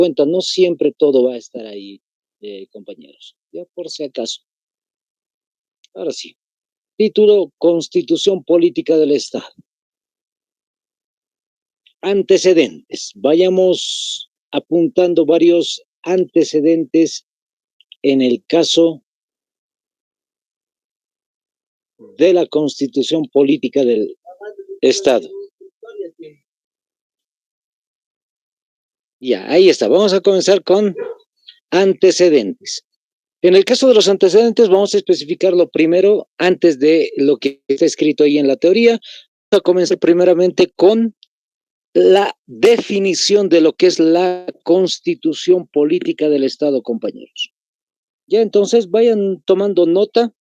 cuenta, no siempre todo va a estar ahí, compañeros, ya por si acaso. Ahora sí, título, Constitución Política del Estado. Antecedentes. Vayamos apuntando varios antecedentes en el caso de la Constitución Política del Estado. Ya, ahí está. Vamos a comenzar con antecedentes. En el caso de los antecedentes, vamos a especificarlo primero antes de lo que está escrito ahí en la teoría. Vamos a comenzar primeramente con la definición de lo que es la Constitución Política del Estado, compañeros. Ya, entonces vayan tomando nota.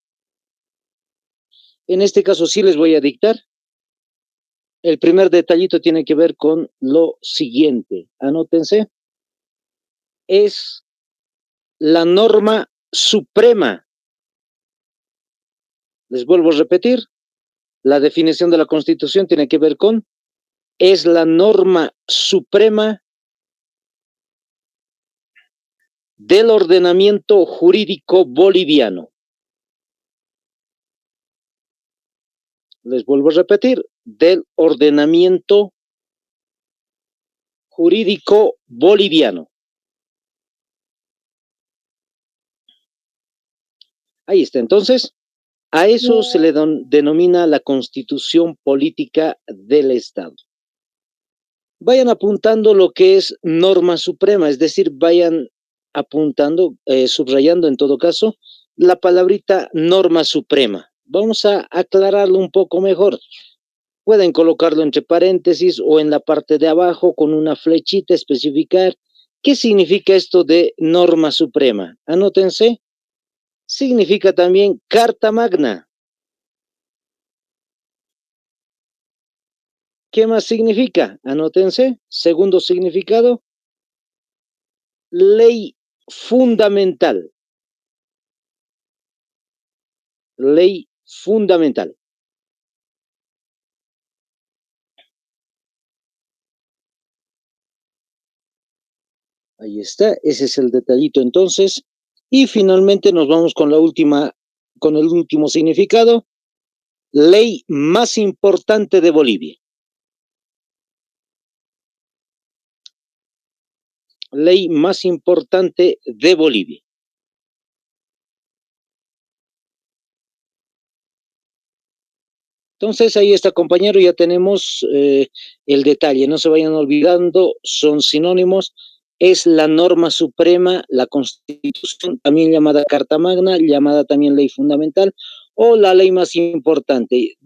En este caso sí les voy a dictar. El primer detallito tiene que ver con lo siguiente. Anótense. Es la norma suprema. Les vuelvo a repetir. La definición de la Constitución tiene que ver con es la norma suprema del ordenamiento jurídico boliviano. Les vuelvo a repetir, del ordenamiento jurídico boliviano. Ahí está, entonces, a eso se le denomina la Constitución Política del Estado. Vayan apuntando lo que es norma suprema, es decir, vayan apuntando, subrayando en todo caso, la palabrita norma suprema. Vamos a aclararlo un poco mejor. Pueden colocarlo entre paréntesis o en la parte de abajo con una flechita, especificar qué significa esto de norma suprema. Anótense. Significa también Carta Magna. ¿Qué más significa? Anótense. Segundo significado, ley fundamental. Ley fundamental. Ahí está, ese es el detallito entonces. Y finalmente nos vamos con la última, con el último significado, ley más importante de Bolivia. Ley más importante de Bolivia. Entonces ahí está, compañero, ya tenemos el detalle, no se vayan olvidando, son sinónimos, es la norma suprema, la Constitución, también llamada Carta Magna, llamada también ley fundamental, o la ley más importante,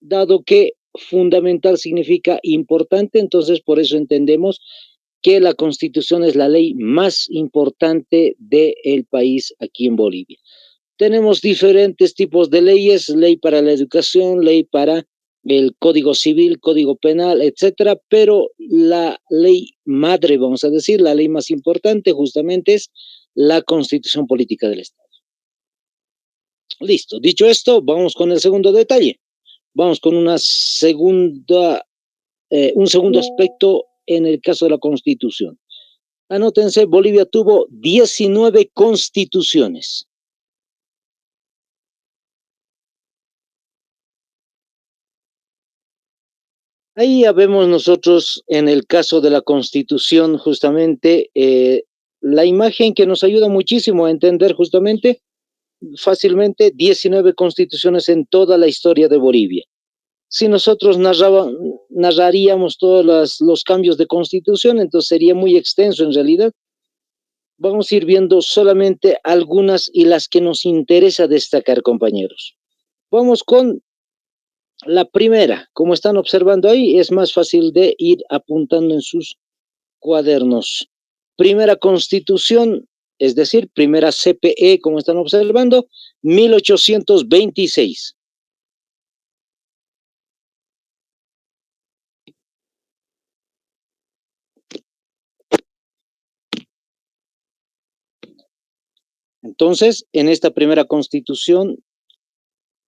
dado que fundamental significa importante, entonces por eso entendemos que la Constitución es la ley más importante del país aquí en Bolivia. Tenemos diferentes tipos de leyes, ley para la educación, ley para el Código Civil, Código Penal, etcétera, pero la ley madre, vamos a decir, la ley más importante justamente es la Constitución Política del Estado. Listo, dicho esto, vamos con el segundo detalle. Vamos con una segunda, un segundo aspecto en el caso de la Constitución. Anótense, Bolivia tuvo 19 constituciones. Ahí ya vemos nosotros en el caso de la Constitución justamente la imagen que nos ayuda muchísimo a entender justamente fácilmente 19 constituciones en toda la historia de Bolivia. Si nosotros narraríamos todos los cambios de constitución, entonces sería muy extenso en realidad. Vamos a ir viendo solamente algunas y las que nos interesa destacar, compañeros. Vamos con la primera, como están observando ahí, es más fácil de ir apuntando en sus cuadernos. Primera Constitución, es decir, primera CPE, como están observando, 1826. Entonces, en esta primera Constitución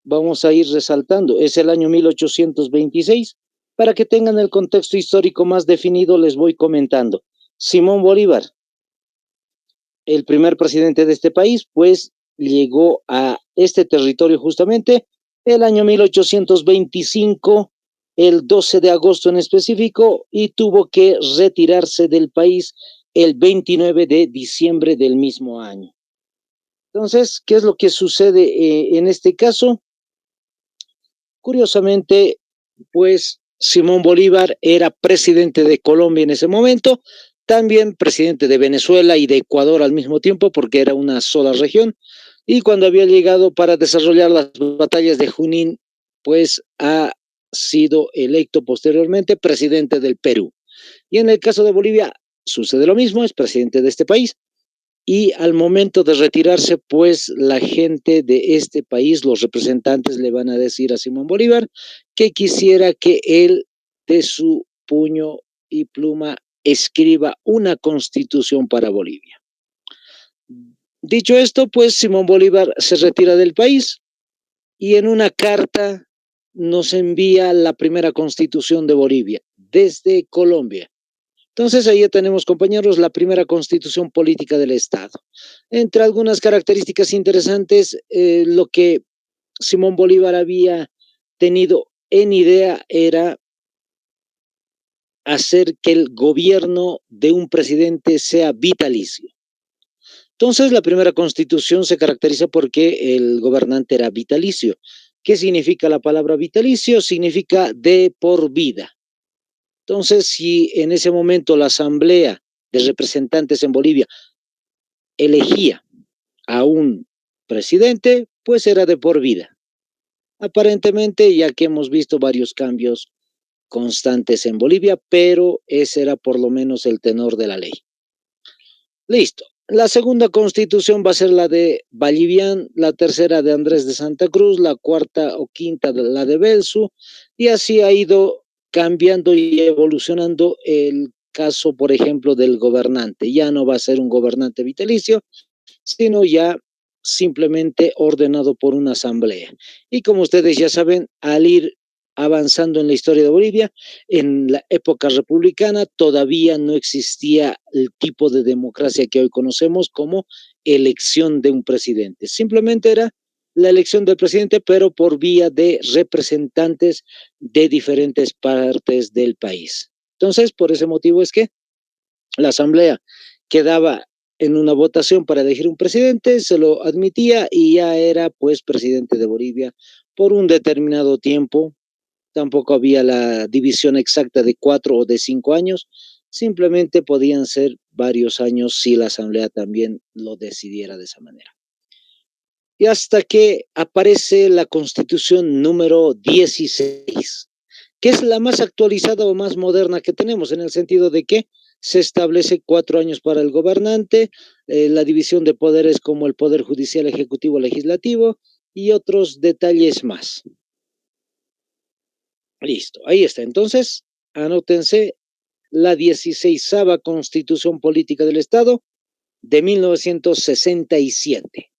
vamos a ir resaltando, es el año 1826, para que tengan el contexto histórico más definido, les voy comentando. Simón Bolívar, el primer presidente de este país, pues llegó a este territorio justamente el año 1825, el 12 de agosto en específico, y tuvo que retirarse del país el 29 de diciembre del mismo año. Entonces, ¿qué es lo que sucede en este caso? Curiosamente, pues Simón Bolívar era presidente de Colombia en ese momento, también presidente de Venezuela y de Ecuador al mismo tiempo, porque era una sola región, y cuando había llegado para desarrollar las batallas de Junín, pues ha sido electo posteriormente presidente del Perú. Y en el caso de Bolivia sucede lo mismo, es presidente de este país, y al momento de retirarse, pues la gente de este país, los representantes le van a decir a Simón Bolívar que quisiera que él de su puño y pluma escriba una constitución para Bolivia. Dicho esto, pues Simón Bolívar se retira del país y en una carta nos envía la primera constitución de Bolivia desde Colombia. Entonces ahí ya tenemos, compañeros, la primera constitución política del Estado. Entre algunas características interesantes, lo que Simón Bolívar había tenido en idea era hacer que el gobierno de un presidente sea vitalicio. Entonces la primera constitución se caracteriza porque el gobernante era vitalicio. ¿Qué significa la palabra vitalicio? Significa de por vida. Entonces, si en ese momento la Asamblea de Representantes en Bolivia elegía a un presidente, pues era de por vida. Aparentemente, ya que hemos visto varios cambios constantes en Bolivia, pero ese era por lo menos el tenor de la ley. Listo. La segunda constitución va a ser la de Vallivian, la tercera de Andrés de Santa Cruz, la cuarta o quinta la de Belsu, y así ha ido cambiando y evolucionando el caso, por ejemplo, del gobernante. Ya no va a ser un gobernante vitalicio, sino ya simplemente ordenado por una asamblea. Y como ustedes ya saben, al ir avanzando en la historia de Bolivia, en la época republicana todavía no existía el tipo de democracia que hoy conocemos como elección de un presidente. Simplemente era la elección del presidente, pero por vía de representantes de diferentes partes del país. Entonces, por ese motivo es que la asamblea quedaba en una votación para elegir un presidente, se lo admitía y ya era pues presidente de Bolivia por un determinado tiempo. Tampoco había la división exacta de 4 o de 5 años, simplemente podían ser varios años si la asamblea también lo decidiera de esa manera. Y hasta que aparece la constitución número 16, que es la más actualizada o más moderna que tenemos, en el sentido de que se establece 4 años para el gobernante, la división de poderes como el poder judicial, ejecutivo, legislativo y otros detalles más. Listo, ahí está. Entonces, anótense la 16ª Constitución Política del Estado de 1967.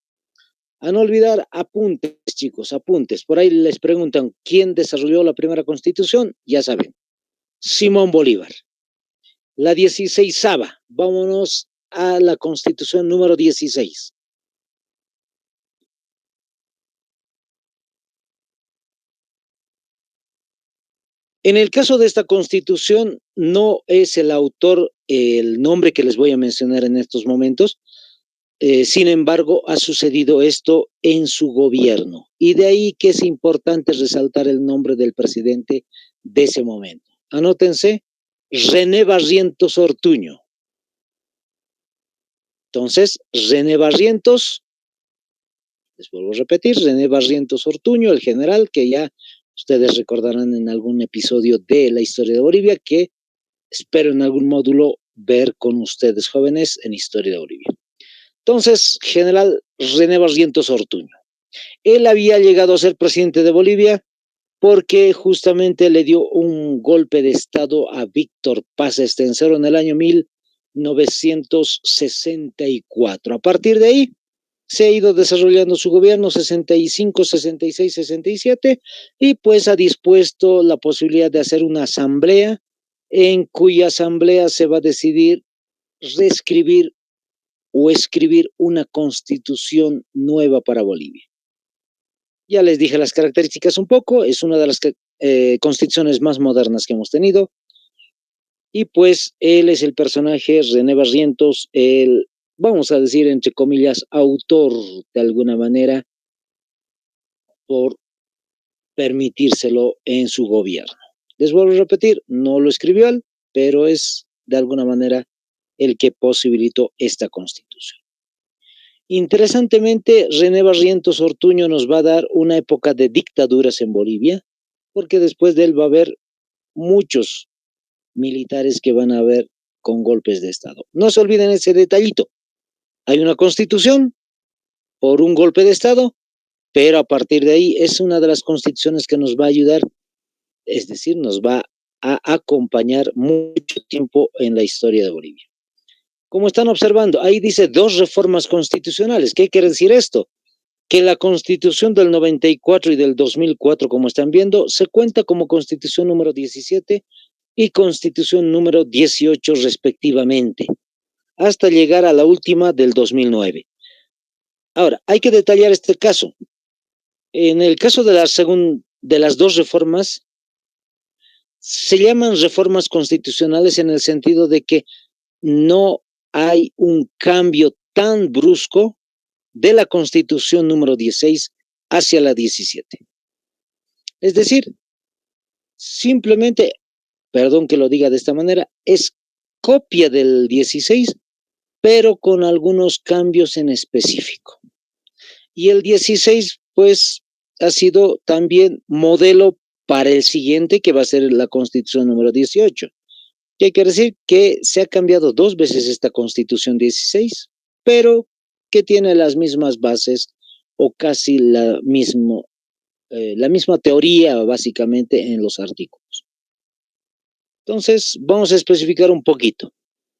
A no olvidar, apuntes, chicos, apuntes. Por ahí les preguntan quién desarrolló la primera Constitución, ya saben, Simón Bolívar. La 16ª, vámonos a la Constitución número 16. En el caso de esta constitución, no es el autor el nombre que les voy a mencionar en estos momentos, sin embargo, ha sucedido esto en su gobierno. Y de ahí que es importante resaltar el nombre del presidente de ese momento. Anótense, René Barrientos Ortuño. Entonces, René Barrientos, les vuelvo a repetir, René Barrientos Ortuño, el general que ya ustedes recordarán en algún episodio de la historia de Bolivia, que espero en algún módulo ver con ustedes jóvenes en historia de Bolivia. Entonces, general René Barrientos Ortuño. Él había llegado a ser presidente de Bolivia porque justamente le dio un golpe de estado a Víctor Paz Estenssoro en el año 1964. A partir de ahí se ha ido desarrollando su gobierno 65, 66, 67 y pues ha dispuesto la posibilidad de hacer una asamblea en cuya asamblea se va a decidir reescribir o escribir una constitución nueva para Bolivia. Ya les dije las características un poco, es una de las constituciones más modernas que hemos tenido, y pues él es el personaje, René Barrientos, el, vamos a decir, entre comillas, autor de alguna manera, por permitírselo en su gobierno. Les vuelvo a repetir, no lo escribió él, pero es de alguna manera el que posibilitó esta constitución. Interesantemente, René Barrientos Ortuño nos va a dar una época de dictaduras en Bolivia, porque después de él va a haber muchos militares que van a haber con golpes de Estado. No se olviden ese detallito. Hay una constitución por un golpe de Estado, pero a partir de ahí es una de las constituciones que nos va a ayudar, es decir, nos va a acompañar mucho tiempo en la historia de Bolivia. Como están observando, ahí dice 2 reformas constitucionales. ¿Qué quiere decir esto? Que la Constitución del 94 y del 2004, como están viendo, se cuenta como Constitución número 17 y Constitución número 18 respectivamente, hasta llegar a la última del 2009. Ahora, hay que detallar este caso. En el caso de de las 2 reformas, se llaman reformas constitucionales en el sentido de que no hay un cambio tan brusco de la Constitución número 16 hacia la 17. Es decir, simplemente, perdón que lo diga de esta manera, es copia del 16, pero con algunos cambios en específico. Y el 16, pues, ha sido también modelo para el siguiente, que va a ser la Constitución número 18. ¿Qué quiere decir? Que se ha cambiado 2 veces esta Constitución 16, pero que tiene las mismas bases o casi la misma teoría básicamente en los artículos. Entonces, vamos a especificar un poquito.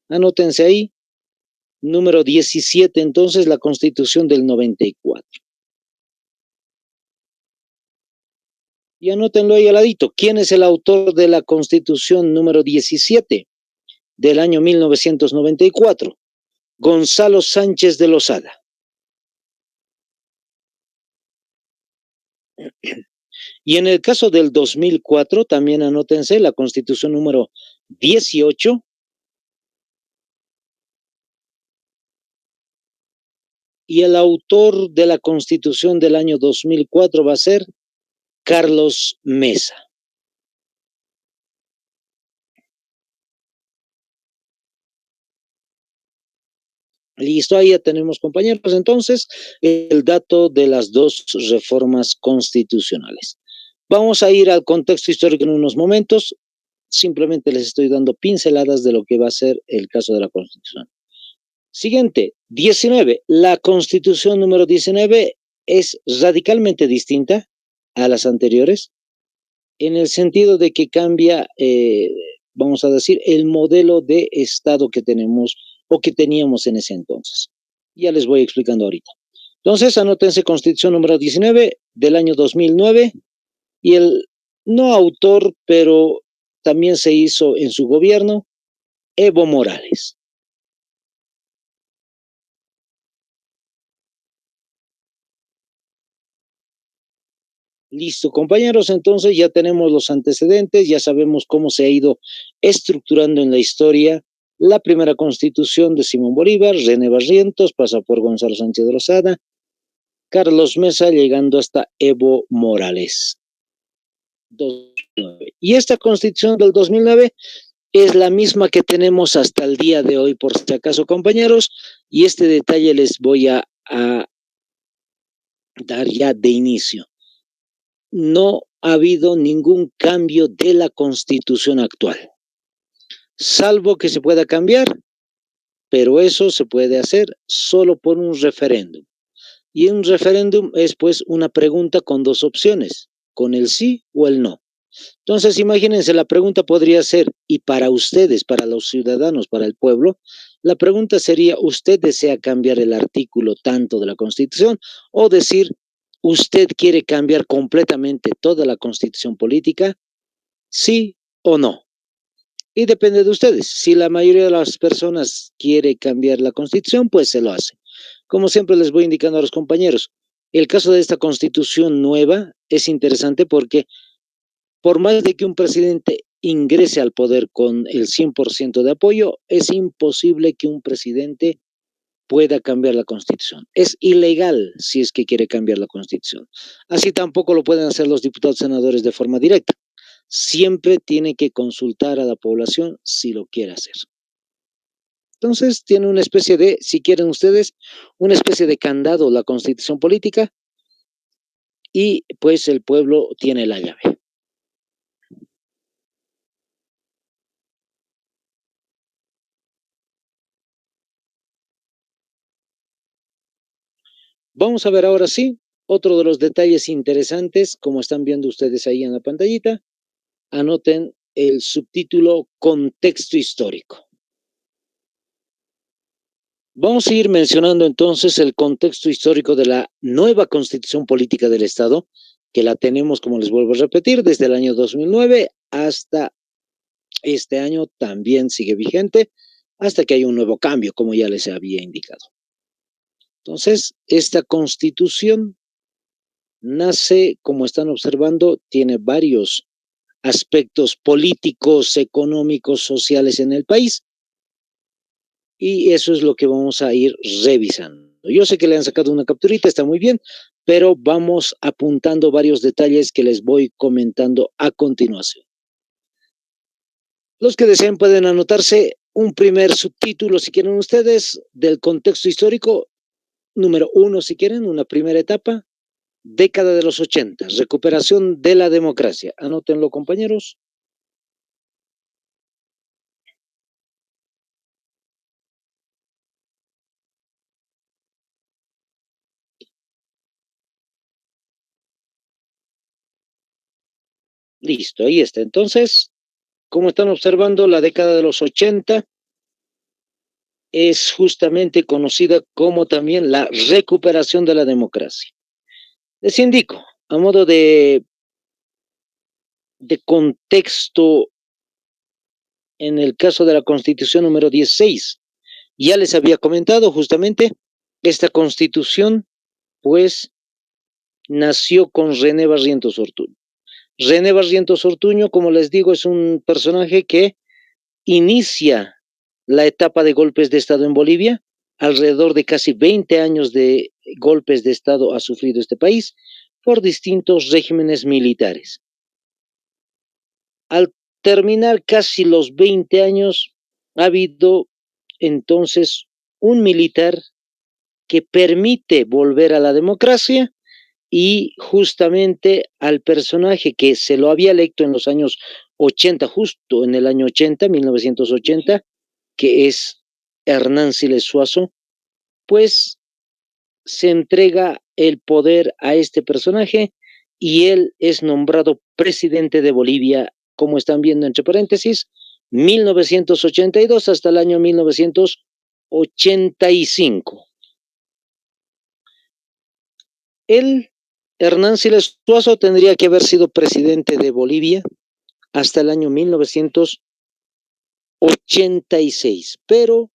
Anótense ahí, número 17, entonces, la Constitución del 94. Y anótenlo ahí al ladito. ¿Quién es el autor de la Constitución número 17 del año 1994? Gonzalo Sánchez de Lozada. Y en el caso del 2004, también anótense la Constitución número 18. Y el autor de la Constitución del año 2004 va a ser Carlos Mesa. Listo, ahí ya tenemos, compañeros, entonces, el dato de las 2 reformas constitucionales. Vamos a ir al contexto histórico en unos momentos. Simplemente les estoy dando pinceladas de lo que va a ser el caso de la Constitución. Siguiente, 19. La Constitución número 19 es radicalmente distinta a las anteriores, en el sentido de que cambia, vamos a decir, el modelo de Estado que tenemos o que teníamos en ese entonces. Ya les voy explicando ahorita. Entonces, anótense Constitución número 19 del año 2009 y el no autor, pero también se hizo en su gobierno, Evo Morales. Listo, compañeros, entonces ya tenemos los antecedentes, ya sabemos cómo se ha ido estructurando en la historia la primera constitución de Simón Bolívar, René Barrientos, pasa por Gonzalo Sánchez de Lozada, Carlos Mesa, llegando hasta Evo Morales. 2009. Y esta constitución del 2009 es la misma que tenemos hasta el día de hoy, por si acaso, compañeros, y este detalle les voy a dar ya de inicio. No ha habido ningún cambio de la constitución actual, salvo que se pueda cambiar, pero eso se puede hacer solo por un referéndum. Y un referéndum es pues una pregunta con 2 opciones, con el sí o el no. Entonces, imagínense, la pregunta podría ser, y para ustedes, para los ciudadanos, para el pueblo, la pregunta sería, ¿usted desea cambiar el artículo tanto de la Constitución o decir, usted quiere cambiar completamente toda la Constitución política, sí o no? Y depende de ustedes. Si la mayoría de las personas quiere cambiar la constitución, pues se lo hace. Como siempre les voy indicando a los compañeros, el caso de esta constitución nueva es interesante porque por más de que un presidente ingrese al poder con el 100% de apoyo, es imposible que un presidente pueda cambiar la constitución. Es ilegal si es que quiere cambiar la constitución. Así tampoco lo pueden hacer los diputados senadores de forma directa. Siempre tiene que consultar a la población si lo quiere hacer. Entonces tiene una especie de, si quieren ustedes, una especie de candado la constitución política y pues el pueblo tiene la llave. Vamos a ver ahora sí otro de los detalles interesantes, como están viendo ustedes ahí en la pantallita. Anoten el subtítulo Contexto histórico. Vamos a ir mencionando entonces el contexto histórico de la nueva constitución política del Estado, que la tenemos, como les vuelvo a repetir, desde el año 2009 hasta este año también sigue vigente, hasta que haya un nuevo cambio, como ya les había indicado. Entonces, esta constitución nace, como están observando, tiene varios aspectos políticos, económicos, sociales en el país, y eso es lo que vamos a ir revisando. Yo sé que le han sacado una capturita, está muy bien, pero vamos apuntando varios detalles que les voy comentando a continuación. Los que deseen pueden anotarse un primer subtítulo, si quieren ustedes, del contexto histórico, número 1, si quieren, una primera etapa, década de los 80, recuperación de la democracia. Anótenlo, compañeros. Listo, ahí está. Entonces, como están observando, la década de los 80 es justamente conocida como también la recuperación de la democracia. Les indico, a modo de contexto, en el caso de la Constitución número 16, ya les había comentado justamente, esta Constitución, pues, nació con René Barrientos Ortuño. René Barrientos Ortuño, como les digo, es un personaje que inicia la etapa de golpes de Estado en Bolivia. Alrededor de casi 20 años de golpes de Estado ha sufrido este país por distintos regímenes militares. Al terminar casi los 20 años, ha habido entonces un militar que permite volver a la democracia y justamente al personaje que se lo había electo en los años 80, justo en el año 80, 1980, que es Hernán Siles Suazo, pues se entrega el poder a este personaje y él es nombrado presidente de Bolivia, como están viendo entre paréntesis, 1982 hasta el año 1985. Él, Hernán Siles Suazo, tendría que haber sido presidente de Bolivia hasta el año 1986, pero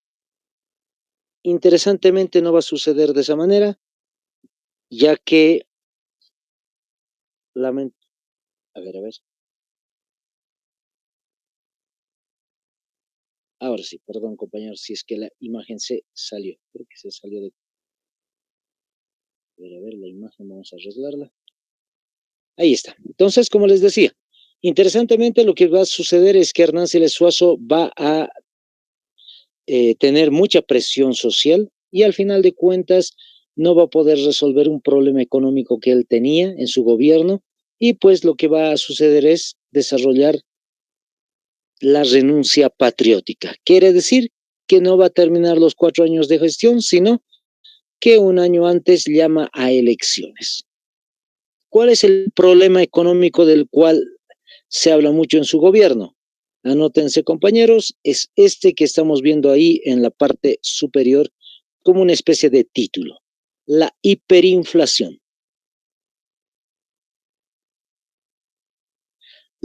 interesantemente no va a suceder de esa manera, ya que, a ver, ahora sí, perdón compañeros, si es que la imagen se salió, creo que se salió de, a ver, la imagen vamos a arreglarla, ahí está. Entonces, como les decía, interesantemente lo que va a suceder es que Hernán Siles Suazo va a tener mucha presión social y al final de cuentas no va a poder resolver un problema económico que él tenía en su gobierno y pues lo que va a suceder es desarrollar la renuncia patriótica. Quiere decir que no va a terminar los 4 años de gestión, sino que un año antes llama a elecciones. ¿Cuál es el problema económico del cual se habla mucho en su gobierno? Anótense, compañeros, es este que estamos viendo ahí en la parte superior como una especie de título, la hiperinflación.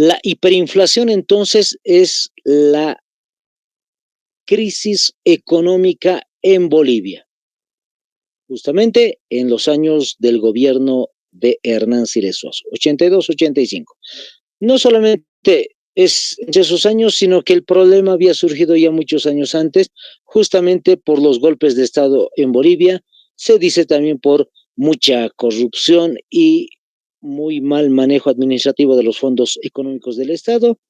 La hiperinflación entonces es la crisis económica en Bolivia, justamente en los años del gobierno de Hernán Siles Suazo, 82-85. No solamente es de esos años, sino que el problema había surgido ya muchos años antes, justamente por los golpes de Estado en Bolivia, se dice también por mucha corrupción y muy mal manejo administrativo de los fondos económicos del Estado.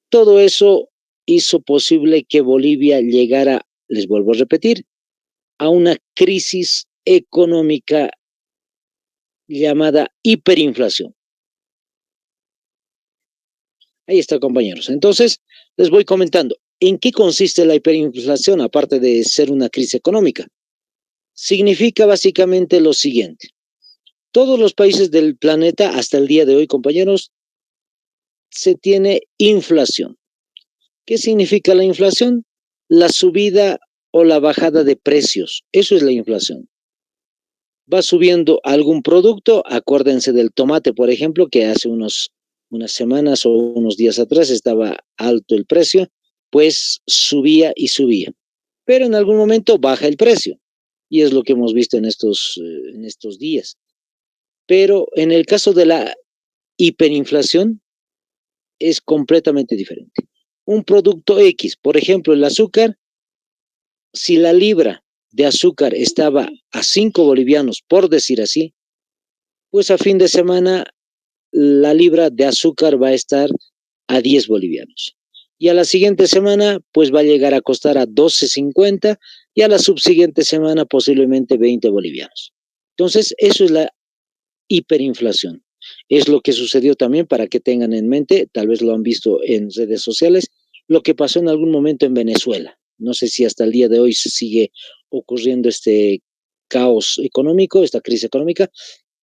Todo eso hizo posible que Bolivia llegara, les vuelvo a repetir, a una crisis económica llamada hiperinflación. Ahí está, compañeros. Entonces, les voy comentando, ¿en qué consiste la hiperinflación, aparte de ser una crisis económica? Significa básicamente lo siguiente. Todos los países del planeta, hasta el día de hoy, compañeros, se tiene inflación. ¿Qué significa la inflación? La subida o la bajada de precios. Eso es la inflación. Va subiendo algún producto, acuérdense del tomate, por ejemplo, que hace unas semanas o unos días atrás estaba alto el precio, pues subía y subía. Pero en algún momento baja el precio. Y es lo que hemos visto en estos días. Pero en el caso de la hiperinflación es completamente diferente. Un producto X, por ejemplo, el azúcar, si la libra de azúcar estaba a 5 bolivianos, por decir así, pues a fin de semana la libra de azúcar va a estar a 10 bolivianos. Y a la siguiente semana, pues va a llegar a costar a 12.50 y a la subsiguiente semana posiblemente 20 bolivianos. Entonces, eso es la hiperinflación. Es lo que sucedió también, para que tengan en mente, tal vez lo han visto en redes sociales, lo que pasó en algún momento en Venezuela. No sé si hasta el día de hoy se sigue ocurriendo este caos económico, esta crisis económica,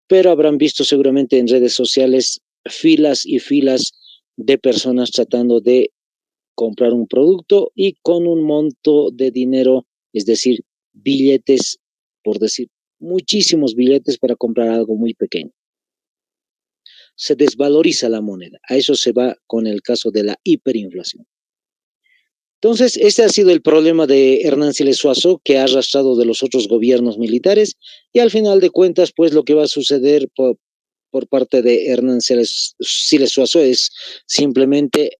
pero habrán visto seguramente en redes sociales filas y filas de personas tratando de comprar un producto y con un monto de dinero, es decir, billetes, por decir, muchísimos billetes para comprar algo muy pequeño. Se desvaloriza la moneda. A eso se va con el caso de la hiperinflación. Entonces, este ha sido el problema de Hernán Siles Suazo, que ha arrastrado de los otros gobiernos militares, y al final de cuentas, pues lo que va a suceder por parte de Hernán Siles Suazo es simplemente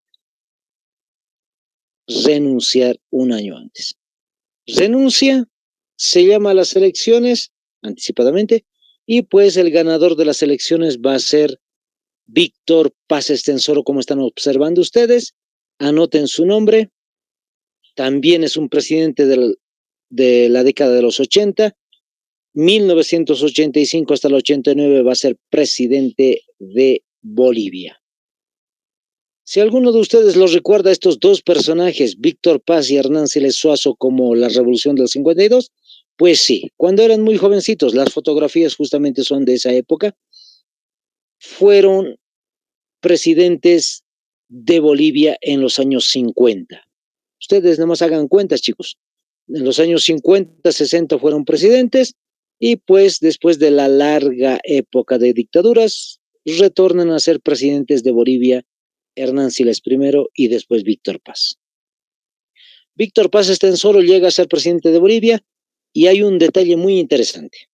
renunciar un año antes. Renuncia, se llama a las elecciones anticipadamente, y pues el ganador de las elecciones va a ser Víctor Paz Estenssoro, como están observando ustedes. Anoten su nombre. También es un presidente de la década de los 80. 1985 hasta el 89 va a ser presidente de Bolivia. Si alguno de ustedes los recuerda, estos dos personajes, Víctor Paz y Hernán Siles Suazo, como la Revolución del 52, pues sí, cuando eran muy jovencitos, las fotografías justamente son de esa época, fueron presidentes de Bolivia en los años 50. Ustedes nomás hagan cuentas, chicos. En los años 50, 60 fueron presidentes, y pues después de la larga época de dictaduras, retornan a ser presidentes de Bolivia Hernán Siles I y después Víctor Paz. Víctor Paz Estenssoro llega a ser presidente de Bolivia, y hay un detalle muy interesante.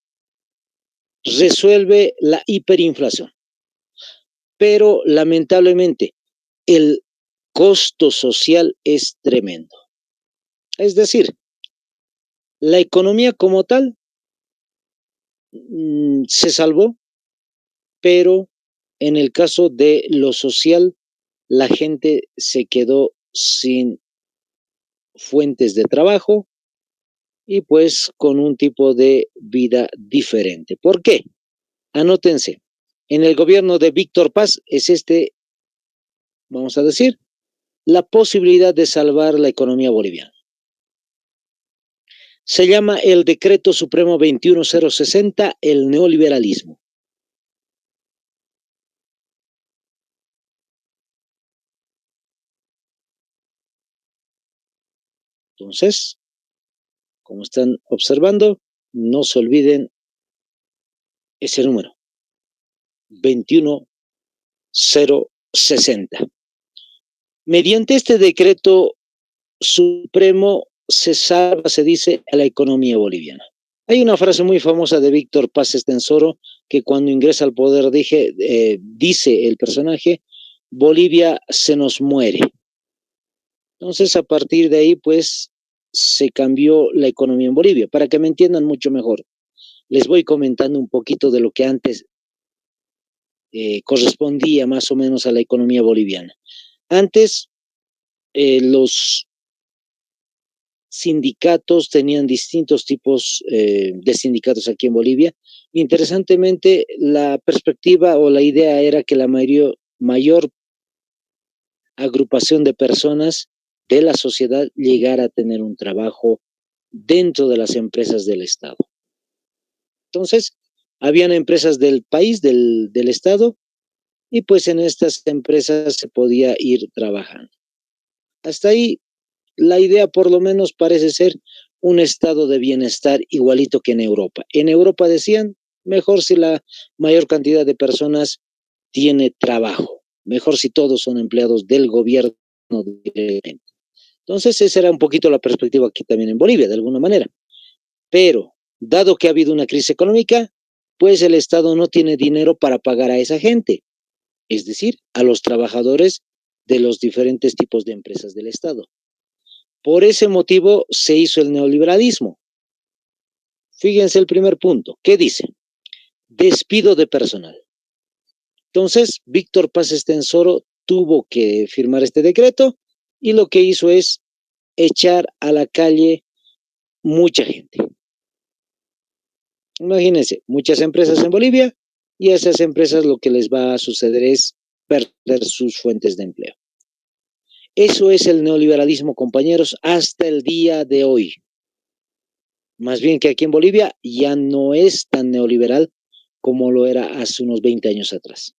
Resuelve la hiperinflación, pero lamentablemente el costo social es tremendo. Es decir, la economía como tal se salvó, pero en el caso de lo social, la gente se quedó sin fuentes de trabajo y pues con un tipo de vida diferente. ¿Por qué? Anótense, en el gobierno de Víctor Paz es vamos a decir, la posibilidad de salvar la economía boliviana. Se llama el Decreto Supremo 21060, el neoliberalismo. Entonces, como están observando, no se olviden ese número, 21060. 60. Mediante este decreto supremo se salva, se dice, a la economía boliviana. Hay una frase muy famosa de Víctor Paz Estenssoro que cuando ingresa al poder dice el personaje, Bolivia se nos muere. Entonces, a partir de ahí, pues, se cambió la economía en Bolivia. Para que me entiendan mucho mejor, les voy comentando un poquito de lo que antes correspondía más o menos a la economía boliviana. Antes, los sindicatos tenían distintos tipos de sindicatos aquí en Bolivia. Interesantemente, la perspectiva o la idea era que la mayor agrupación de personas de la sociedad llegara a tener un trabajo dentro de las empresas del Estado. Entonces, habían empresas del país, del Estado, y pues en estas empresas se podía ir trabajando. Hasta ahí, la idea por lo menos parece ser un estado de bienestar igualito que en Europa. En Europa decían, mejor si la mayor cantidad de personas tiene trabajo, mejor si todos son empleados del gobierno directamente. Entonces, esa era un poquito la perspectiva aquí también en Bolivia, de alguna manera. Pero, dado que ha habido una crisis económica, pues el Estado no tiene dinero para pagar a esa gente, es decir, a los trabajadores de los diferentes tipos de empresas del Estado. Por ese motivo se hizo el neoliberalismo. Fíjense el primer punto. ¿Qué dice? Despido de personal. Entonces, Víctor Paz Estenssoro tuvo que firmar este decreto y lo que hizo es echar a la calle mucha gente. Imagínense, muchas empresas en Bolivia y a esas empresas lo que les va a suceder es perder sus fuentes de empleo. Eso es el neoliberalismo, compañeros, hasta el día de hoy. Más bien que aquí en Bolivia ya no es tan neoliberal como lo era hace unos 20 años atrás.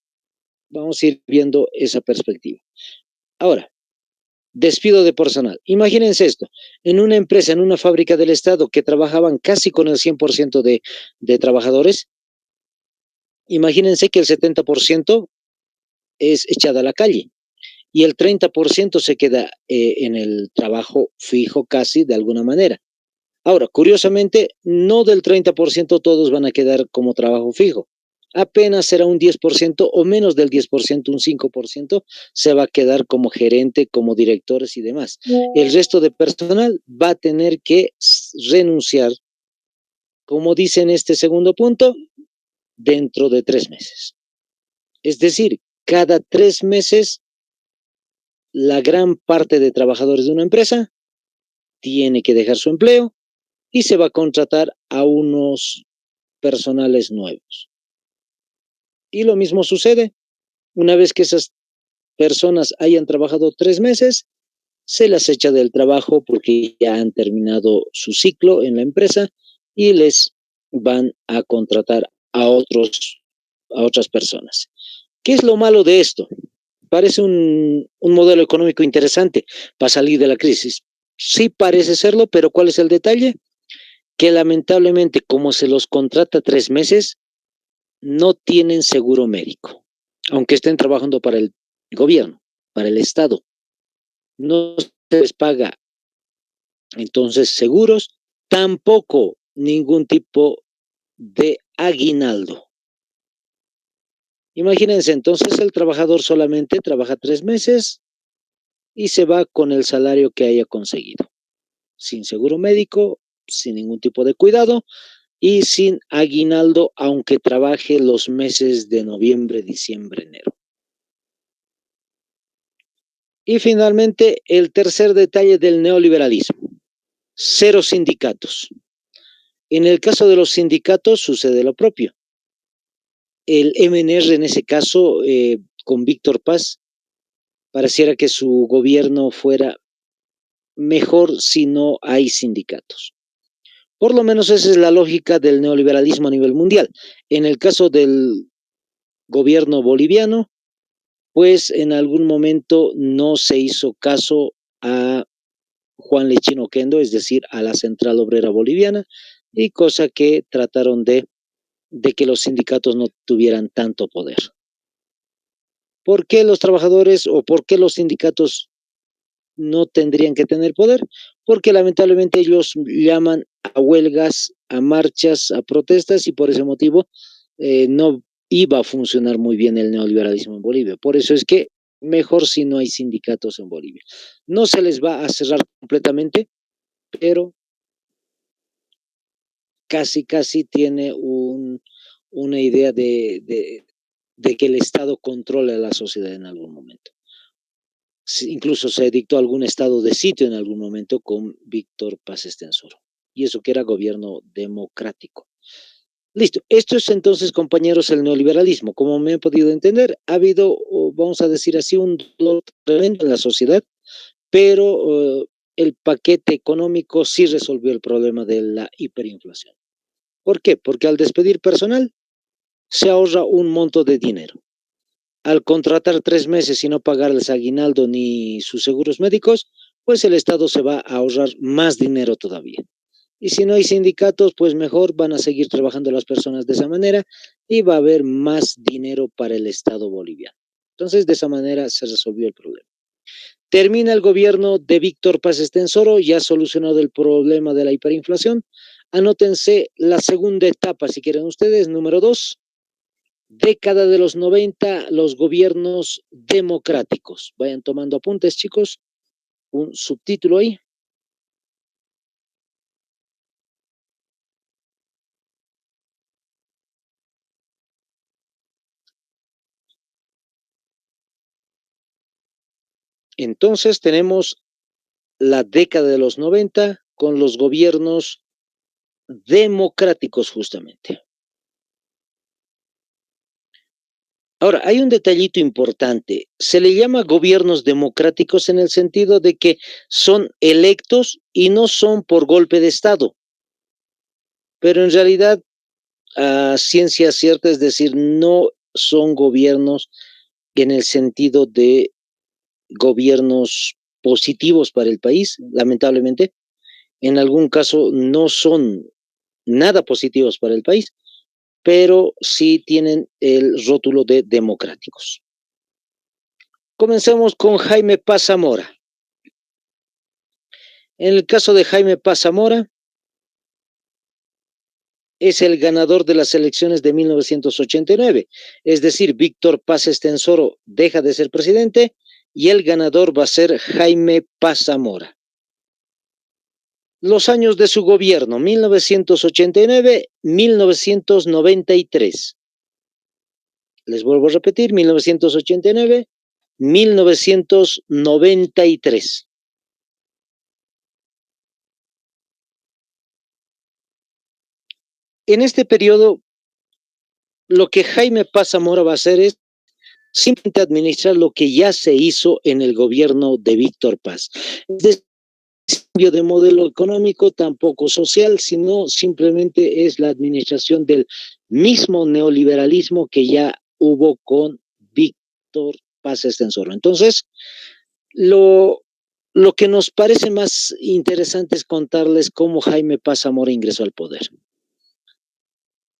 Vamos a ir viendo esa perspectiva. Ahora, despido de personal. Imagínense esto, en una empresa, en una fábrica del Estado que trabajaban casi con el 100% de trabajadores, imagínense que el 70% es echada a la calle y el 30% se queda en el trabajo fijo casi de alguna manera. Ahora, curiosamente, no del 30% todos van a quedar como trabajo fijo. Apenas será un 10% o menos del 10%, un 5%, se va a quedar como gerente, como directores y demás. El resto de personal va a tener que renunciar, como dice en este segundo punto, dentro de 3 meses. Es decir, cada 3 meses, la gran parte de trabajadores de una empresa tiene que dejar su empleo y se va a contratar a unos personales nuevos. Y lo mismo sucede, una vez que esas personas hayan trabajado 3 meses, se las echa del trabajo porque ya han terminado su ciclo en la empresa y les van a contratar a otras personas. ¿Qué es lo malo de esto? Parece un modelo económico interesante para salir de la crisis. Sí parece serlo, pero ¿cuál es el detalle? Que lamentablemente, como se los contrata 3 meses, no tienen seguro médico, aunque estén trabajando para el gobierno, para el Estado. No se les paga entonces seguros, tampoco ningún tipo de aguinaldo. Imagínense, entonces el trabajador solamente trabaja 3 meses y se va con el salario que haya conseguido, sin seguro médico, sin ningún tipo de cuidado y sin aguinaldo, aunque trabaje los meses de noviembre, diciembre, enero. Y finalmente, el tercer detalle del neoliberalismo, cero sindicatos. En el caso de los sindicatos sucede lo propio. El MNR en ese caso, con Víctor Paz, pareciera que su gobierno fuera mejor si no hay sindicatos. Por lo menos esa es la lógica del neoliberalismo a nivel mundial. En el caso del gobierno boliviano, pues en algún momento no se hizo caso a Juan Lechino Oquendo, es decir, a la Central Obrera Boliviana, y cosa que trataron de que los sindicatos no tuvieran tanto poder. ¿Por qué los trabajadores o por qué los sindicatos no tendrían que tener poder? Porque lamentablemente ellos llaman a huelgas, a marchas, a protestas y por ese motivo no iba a funcionar muy bien el neoliberalismo en Bolivia. Por eso es que mejor si no hay sindicatos en Bolivia. No se les va a cerrar completamente, pero casi tiene una idea de que el Estado controle a la sociedad en algún momento. Incluso se dictó algún estado de sitio en algún momento con Víctor Paz Estenssoro. Y eso que era gobierno democrático. Listo. Esto es entonces, compañeros, el neoliberalismo. Como me he podido entender, ha habido, vamos a decir así, un dolor tremendo en la sociedad, pero el paquete económico sí resolvió el problema de la hiperinflación. ¿Por qué? Porque al despedir personal se ahorra un monto de dinero. Al contratar 3 meses y no pagarles aguinaldo ni sus seguros médicos, pues el Estado se va a ahorrar más dinero todavía. Y si no hay sindicatos, pues mejor van a seguir trabajando las personas de esa manera y va a haber más dinero para el Estado boliviano. Entonces, de esa manera se resolvió el problema. Termina el gobierno de Víctor Paz Estenssoro, ya solucionado el problema de la hiperinflación. Anótense la segunda etapa, si quieren ustedes, número 2, década de los 90, los gobiernos democráticos. Vayan tomando apuntes, chicos. Un subtítulo ahí. Entonces tenemos la década de los 90 con los gobiernos democráticos justamente. Ahora, hay un detallito importante. Se le llama gobiernos democráticos en el sentido de que son electos y no son por golpe de Estado. Pero en realidad, a ciencia cierta, es decir, no son gobiernos en el sentido de gobiernos positivos para el país, lamentablemente. En algún caso no son nada positivos para el país, pero sí tienen el rótulo de democráticos. Comencemos con Jaime Paz Zamora. En el caso de Jaime Paz Zamora, es el ganador de las elecciones de 1989, es decir, Víctor Paz Estenssoro deja de ser presidente y el ganador va a ser Jaime Paz Zamora. Los años de su gobierno, 1989-1993. Les vuelvo a repetir, 1989-1993. En este periodo, lo que Jaime Paz Zamora va a hacer es simplemente administrar lo que ya se hizo en el gobierno de Víctor Paz. Es decir, cambio de modelo económico, tampoco social, sino simplemente es la administración del mismo neoliberalismo que ya hubo con Víctor Paz Estenssoro. Entonces, lo que nos parece más interesante es contarles cómo Jaime Paz Zamora ingresó al poder.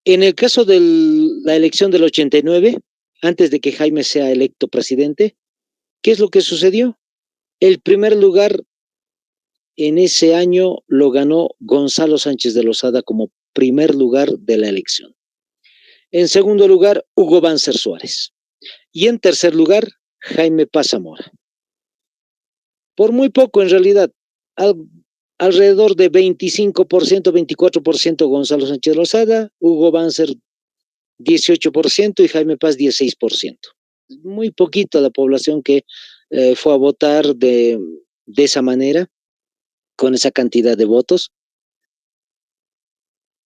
En el caso de la elección del 89, antes de que Jaime sea electo presidente, ¿qué es lo que sucedió? El primer lugar en ese año lo ganó Gonzalo Sánchez de Lozada como primer lugar de la elección. En segundo lugar, Hugo Banzer Suárez. Y en tercer lugar, Jaime Paz Zamora. Por muy poco, en realidad, alrededor de 25%, 24% Gonzalo Sánchez Lozada, Hugo Banzer 18% y Jaime Paz 16%. Muy poquito la población que fue a votar de esa manera, con esa cantidad de votos.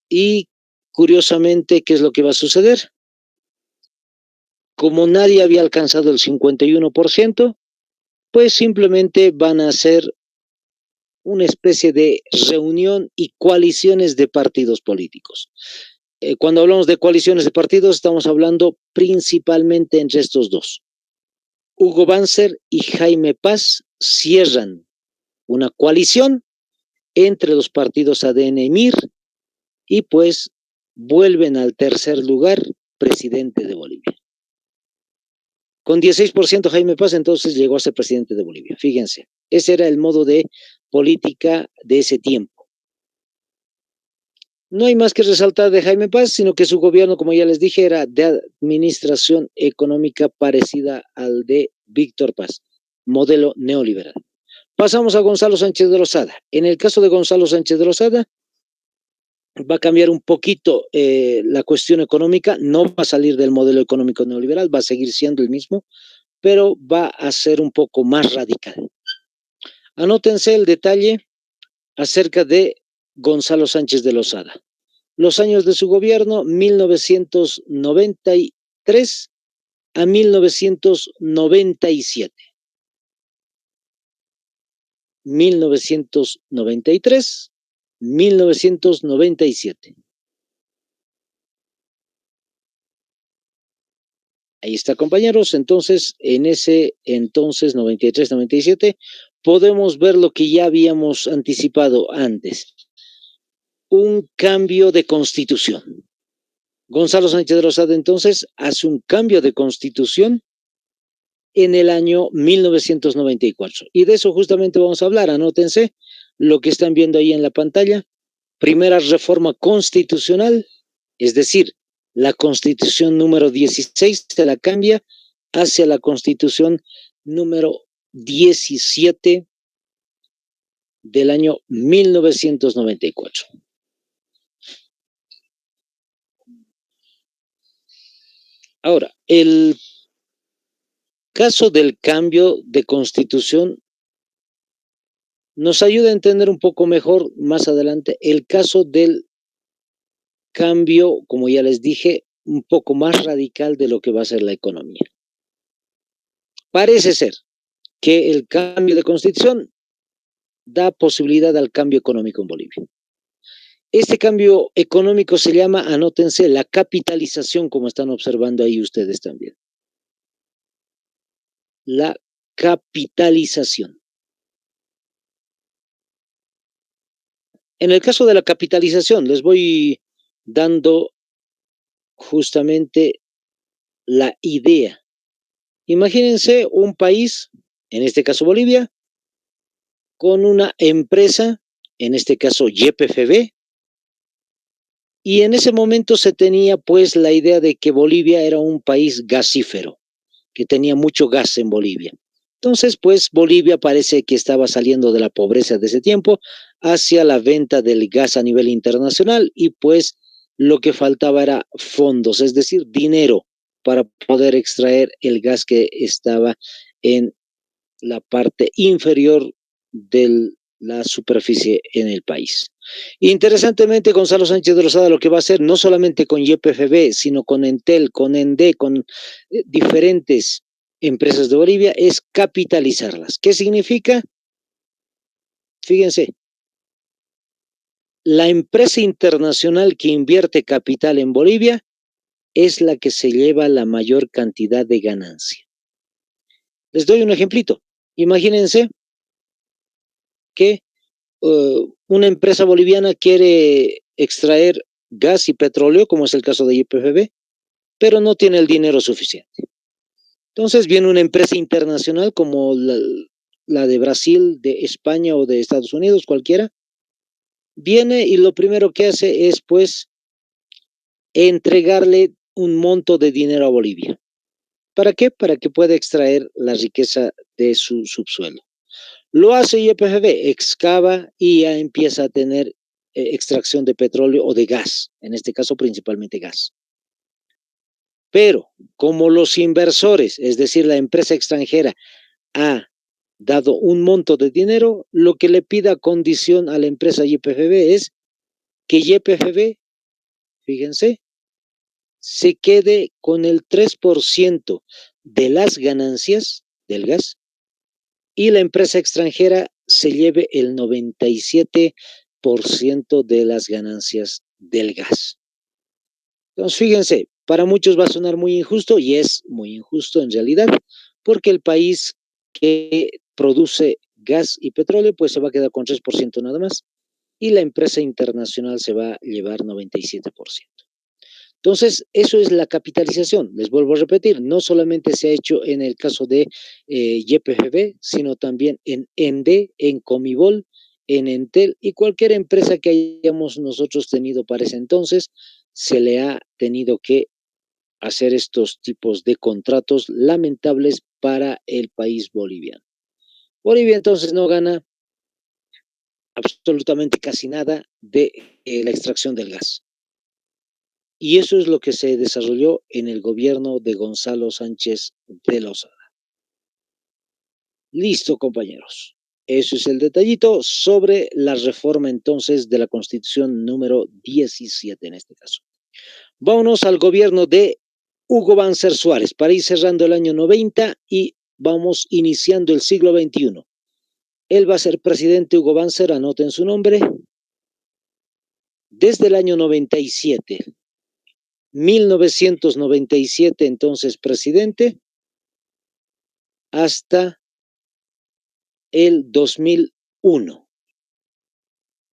Y curiosamente, ¿qué es lo que va a suceder? Como nadie había alcanzado el 51%, pues simplemente van a hacer una especie de reunión y coaliciones de partidos políticos. Cuando hablamos de coaliciones de partidos, estamos hablando principalmente entre estos dos. Hugo Banzer y Jaime Paz cierran una coalición entre los partidos ADN y MIR y pues vuelven al tercer lugar presidente de Bolivia. Con 16% Jaime Paz entonces llegó a ser presidente de Bolivia. Fíjense, ese era el modo de política de ese tiempo. No hay más que resaltar de Jaime Paz, sino que su gobierno, como ya les dije, era de administración económica parecida al de Víctor Paz, modelo neoliberal. Pasamos a Gonzalo Sánchez de Lozada. En el caso de Gonzalo Sánchez de Lozada, va a cambiar un poquito la cuestión económica, no va a salir del modelo económico neoliberal, va a seguir siendo el mismo, pero va a ser un poco más radical. Anótense el detalle acerca de Gonzalo Sánchez de Lozada. Los años de su gobierno, 1993 a 1997. 1993, 1997. Ahí está, compañeros. Entonces, en ese entonces, 93, 97, podemos ver lo que ya habíamos anticipado antes. Un cambio de constitución. Gonzalo Sánchez de Lozada entonces hace un cambio de constitución en el año 1994. Y de eso justamente vamos a hablar. Anótense lo que están viendo ahí en la pantalla. Primera reforma constitucional, es decir, la constitución número 16 se la cambia hacia la constitución número 17 del año 1994. Ahora, el caso del cambio de constitución nos ayuda a entender un poco mejor más adelante el caso del cambio, como ya les dije, un poco más radical de lo que va a ser la economía. Parece ser que el cambio de constitución da posibilidad al cambio económico en Bolivia. Este cambio económico se llama, anótense, la capitalización, como están observando ahí ustedes también. La capitalización. En el caso de la capitalización, les voy dando justamente la idea. Imagínense un país, en este caso Bolivia, con una empresa, en este caso YPFB, y en ese momento se tenía pues la idea de que Bolivia era un país gasífero, que tenía mucho gas en Bolivia. Entonces, pues Bolivia parece que estaba saliendo de la pobreza de ese tiempo hacia la venta del gas a nivel internacional y pues lo que faltaba era fondos, es decir, dinero para poder extraer el gas que estaba en la parte inferior de la superficie en el país. Interesantemente, Gonzalo Sánchez de Lozada lo que va a hacer, no solamente con YPFB, sino con Entel, con ENDE, con diferentes empresas de Bolivia, es capitalizarlas. ¿Qué significa? Fíjense, la empresa internacional que invierte capital en Bolivia es la que se lleva la mayor cantidad de ganancia. Les doy un ejemplito. Imagínense que una empresa boliviana quiere extraer gas y petróleo, como es el caso de YPFB, pero no tiene el dinero suficiente. Entonces viene una empresa internacional como la de Brasil, de España o de Estados Unidos, cualquiera, viene y lo primero que hace es pues entregarle un monto de dinero a Bolivia. ¿Para qué? Para que pueda extraer la riqueza de su subsuelo. Lo hace YPFB, excava y ya empieza a tener extracción de petróleo o de gas, en este caso principalmente gas. Pero como los inversores, es decir, la empresa extranjera, ha dado un monto de dinero, lo que le pida condición a la empresa YPFB es que YPFB, fíjense, se quede con el 3% de las ganancias del gas y la empresa extranjera se lleve el 97% de las ganancias del gas. Entonces, fíjense, para muchos va a sonar muy injusto y es muy injusto en realidad, porque el país que produce gas y petróleo, pues se va a quedar con 3% nada más y la empresa internacional se va a llevar 97%. Entonces, eso es la capitalización. Les vuelvo a repetir, no solamente se ha hecho en el caso de YPFB, sino también en ENDE, en Comibol, en Entel y cualquier empresa que hayamos nosotros tenido para ese entonces, se le ha tenido que hacer estos tipos de contratos lamentables para el país boliviano. Bolivia entonces no gana absolutamente casi nada de la extracción del gas. Y eso es lo que se desarrolló en el gobierno de Gonzalo Sánchez de Lozada. Listo, compañeros. Eso es el detallito sobre la reforma entonces de la Constitución número 17 en este caso. Vámonos al gobierno de Hugo Banzer Suárez para ir cerrando el año 90 y vamos iniciando el siglo XXI. Él va a ser presidente Hugo Banzer, anoten su nombre, desde el año 97. 1997 entonces presidente hasta el 2001.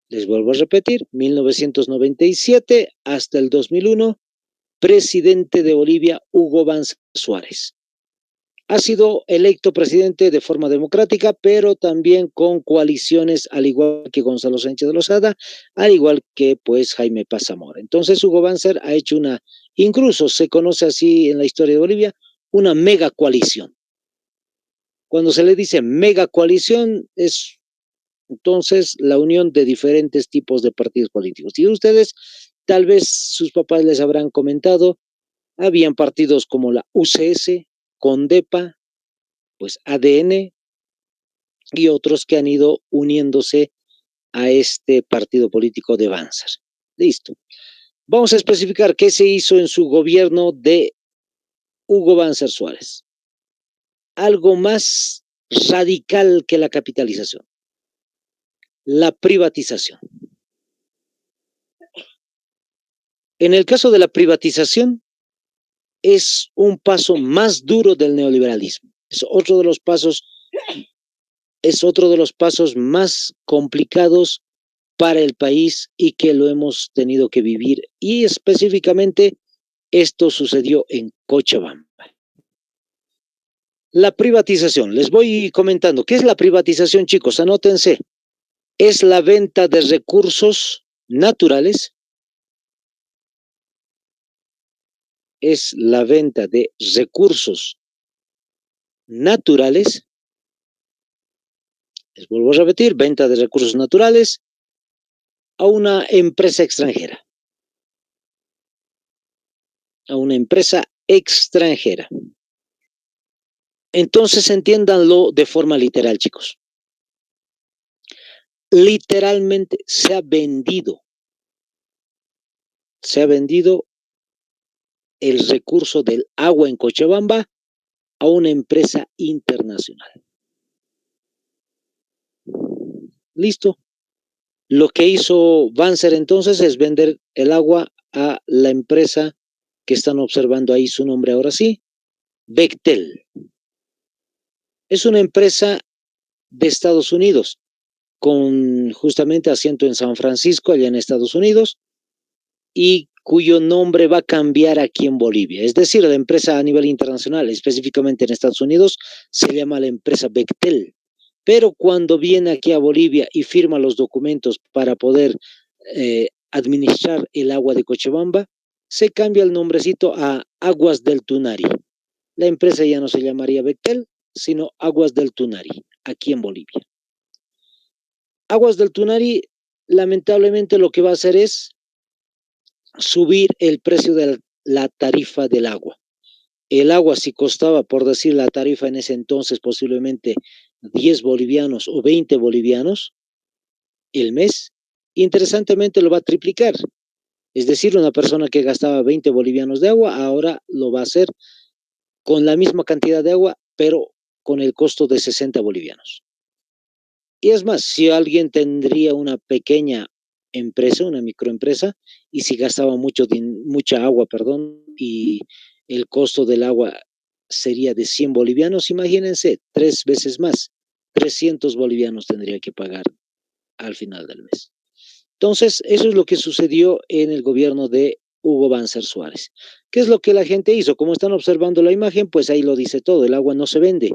Les vuelvo a repetir, 1997 hasta el 2001, presidente de Bolivia, Hugo Banzer Suárez. Ha sido electo presidente de forma democrática, pero también con coaliciones, al igual que Gonzalo Sánchez de Lozada, al igual que pues Jaime Paz Zamora. Entonces Hugo Banzer ha hecho incluso se conoce así en la historia de Bolivia, una mega coalición. Cuando se le dice mega coalición es entonces la unión de diferentes tipos de partidos políticos. Y ustedes, tal vez sus papás les habrán comentado, habían partidos como la UCS, CONDEPA, pues ADN y otros que han ido uniéndose a este partido político de Banzer. Listo. Vamos a especificar qué se hizo en su gobierno de Hugo Banzer Suárez. Algo más radical que la capitalización. La privatización. En el caso de la privatización, es un paso más duro del neoliberalismo. Es otro de los pasos más complicados para el país y que lo hemos tenido que vivir. Y específicamente esto sucedió en Cochabamba. La privatización, les voy comentando. ¿Qué es la privatización, chicos? Anótense. Es la venta de recursos naturales. Es la venta de recursos naturales. Les vuelvo a repetir, venta de recursos naturales a una empresa extranjera. A una empresa extranjera. Entonces entiéndanlo de forma literal, chicos. Literalmente se ha vendido el recurso del agua en Cochabamba a una empresa internacional. Listo. Lo que hizo Banzer entonces es vender el agua a la empresa que están observando ahí su nombre ahora sí, Bechtel. Es una empresa de Estados Unidos, con justamente asiento en San Francisco, allá en Estados Unidos, y cuyo nombre va a cambiar aquí en Bolivia. Es decir, la empresa a nivel internacional, específicamente en Estados Unidos, se llama la empresa Bechtel. Pero cuando viene aquí a Bolivia y firma los documentos para poder administrar el agua de Cochabamba, se cambia el nombrecito a Aguas del Tunari. La empresa ya no se llamaría Bechtel, sino Aguas del Tunari, aquí en Bolivia. Aguas del Tunari, lamentablemente lo que va a hacer es subir el precio de la tarifa del agua. El agua si costaba, por decir la tarifa en ese entonces, posiblemente 10 bolivianos o 20 bolivianos el mes, interesantemente lo va a triplicar. Es decir, una persona que gastaba 20 bolivianos de agua, ahora lo va a hacer con la misma cantidad de agua, pero con el costo de 60 bolivianos. Y es más, si alguien tendría una pequeña empresa, una microempresa, y si gastaba mucha agua, y el costo del agua sería de 100 bolivianos, imagínense, 3 veces más, 300 bolivianos tendría que pagar al final del mes. Entonces, eso es lo que sucedió en el gobierno de Hugo Banzer Suárez. ¿Qué es lo que la gente hizo? Como están observando la imagen, pues ahí lo dice todo, el agua no se vende.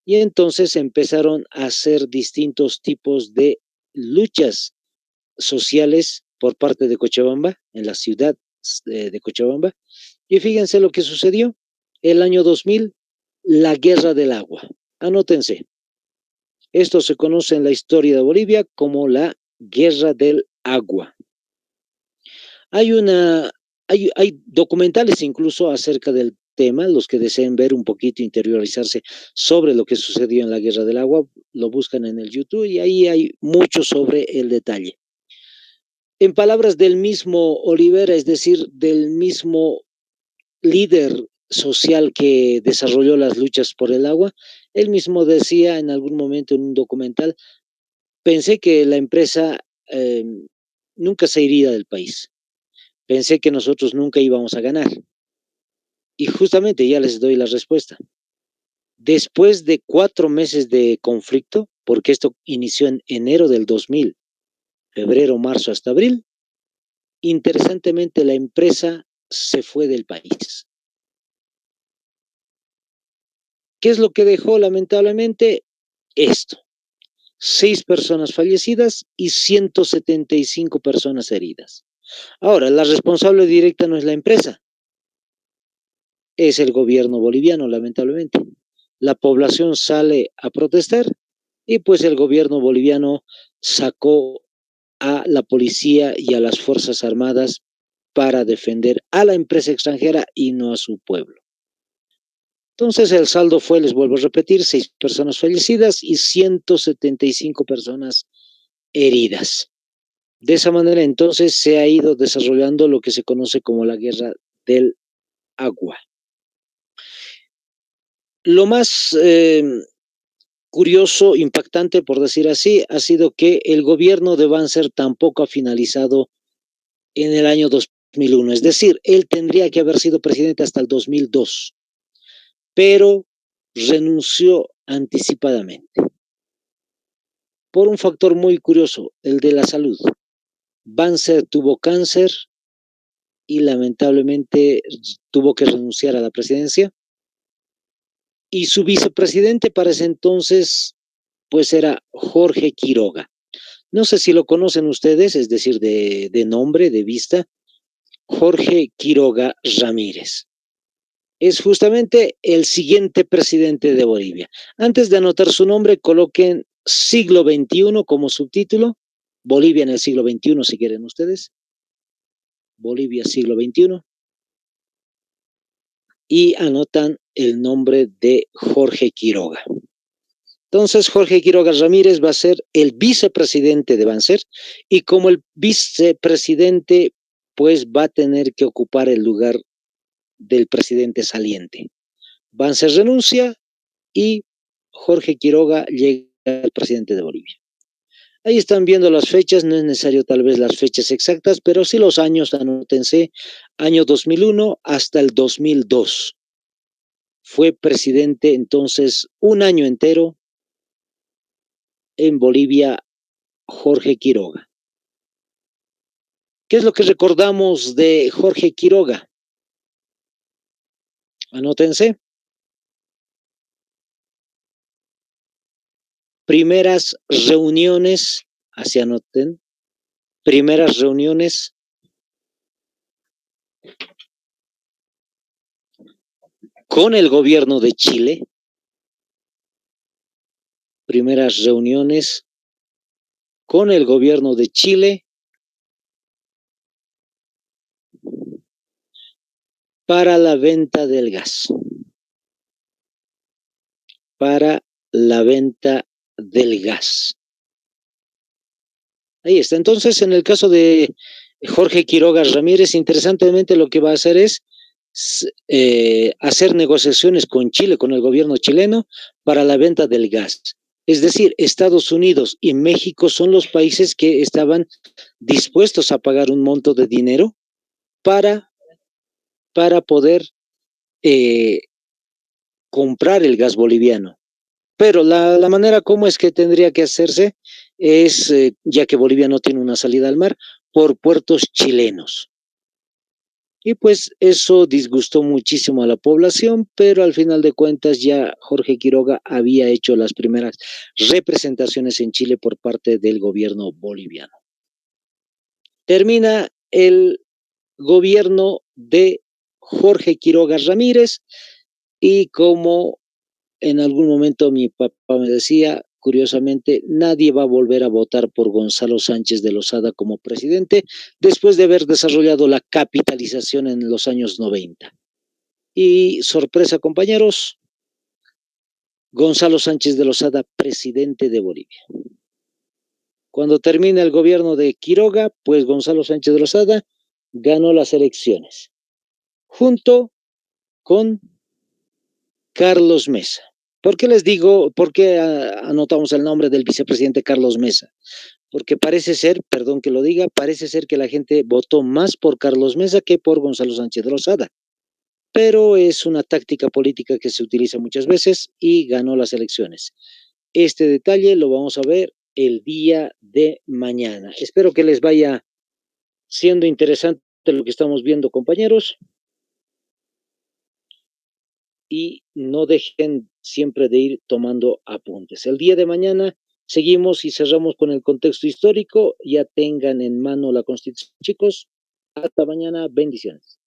Y entonces empezaron a hacer distintos tipos de luchas sociales por parte de Cochabamba, en la ciudad de Cochabamba. Y fíjense lo que sucedió. El año 2000, la guerra del agua. Anótense. Esto se conoce en la historia de Bolivia como la guerra del agua. Hay hay documentales incluso acerca del tema, los que deseen ver un poquito, interiorizarse sobre lo que sucedió en la Guerra del Agua, lo buscan en el YouTube y ahí hay mucho sobre el detalle. En palabras del mismo Olivera, es decir, del mismo líder social que desarrolló las luchas por el agua, él mismo decía en algún momento en un documental, pensé que la empresa nunca se iría del país. Pensé que nosotros nunca íbamos a ganar. Y justamente ya les doy la respuesta. Después de 4 meses de conflicto, porque esto inició en enero del 2000, febrero, marzo hasta abril, interesantemente la empresa se fue del país. ¿Qué es lo que dejó lamentablemente? Esto. 6 personas fallecidas y 175 personas heridas. Ahora, la responsable directa no es la empresa, es el gobierno boliviano, lamentablemente. La población sale a protestar y pues el gobierno boliviano sacó a la policía y a las Fuerzas Armadas para defender a la empresa extranjera y no a su pueblo. Entonces el saldo fue, les vuelvo a repetir, 6 personas fallecidas y 175 personas heridas. De esa manera entonces se ha ido desarrollando lo que se conoce como la guerra del agua. Lo más curioso, impactante, por decir así, ha sido que el gobierno de Banzer tampoco ha finalizado en el año 2001. Es decir, él tendría que haber sido presidente hasta el 2002, pero renunció anticipadamente por un factor muy curioso, el de la salud. Banzer tuvo cáncer y lamentablemente tuvo que renunciar a la presidencia. Y su vicepresidente para ese entonces, pues era Jorge Quiroga. No sé si lo conocen ustedes, es decir, de nombre, de vista, Jorge Quiroga Ramírez. Es justamente el siguiente presidente de Bolivia. Antes de anotar su nombre, coloquen siglo XXI como subtítulo, Bolivia en el siglo XXI, si quieren ustedes, Bolivia siglo XXI, y anotan el nombre de Jorge Quiroga. Entonces, Jorge Quiroga Ramírez va a ser el vicepresidente de Banzer y como el vicepresidente, pues va a tener que ocupar el lugar del presidente saliente. Banzer renuncia y Jorge Quiroga llega al presidente de Bolivia. Ahí están viendo las fechas, no es necesario tal vez las fechas exactas, pero sí los años, anótense, año 2001 hasta el 2002. Fue presidente entonces un año entero en Bolivia Jorge Quiroga. ¿Qué es lo que recordamos de Jorge Quiroga? Anótense. Primeras reuniones, así anoten, primeras reuniones con el gobierno de Chile, primeras reuniones con el gobierno de Chile para la venta del gas, para la venta del gas. Ahí está. Entonces, en el caso de Jorge Quiroga Ramírez, interesantemente lo que va a hacer es hacer negociaciones con Chile, con el gobierno chileno, para la venta del gas. Es decir, Estados Unidos y México son los países que estaban dispuestos a pagar un monto de dinero para poder comprar el gas boliviano. Pero la manera como es que tendría que hacerse es, ya que Bolivia no tiene una salida al mar, por puertos chilenos. Y pues eso disgustó muchísimo a la población, pero al final de cuentas ya Jorge Quiroga había hecho las primeras representaciones en Chile por parte del gobierno boliviano. Termina el gobierno de Jorge Quiroga Ramírez y como en algún momento mi papá me decía, curiosamente, nadie va a volver a votar por Gonzalo Sánchez de Lozada como presidente después de haber desarrollado la capitalización en los años 90. Y sorpresa, compañeros, Gonzalo Sánchez de Lozada, presidente de Bolivia. Cuando termina el gobierno de Quiroga, pues Gonzalo Sánchez de Lozada ganó las elecciones, junto con Carlos Mesa. ¿Por qué les digo, por qué anotamos el nombre del vicepresidente Carlos Mesa? Porque parece ser, perdón que lo diga, parece ser que la gente votó más por Carlos Mesa que por Gonzalo Sánchez de Lozada. Pero es una táctica política que se utiliza muchas veces y ganó las elecciones. Este detalle lo vamos a ver el día de mañana. Espero que les vaya siendo interesante lo que estamos viendo, compañeros, y no dejen siempre de ir tomando apuntes. El día de mañana seguimos y cerramos con el contexto histórico. Ya tengan en mano la Constitución, chicos. Hasta mañana. Bendiciones.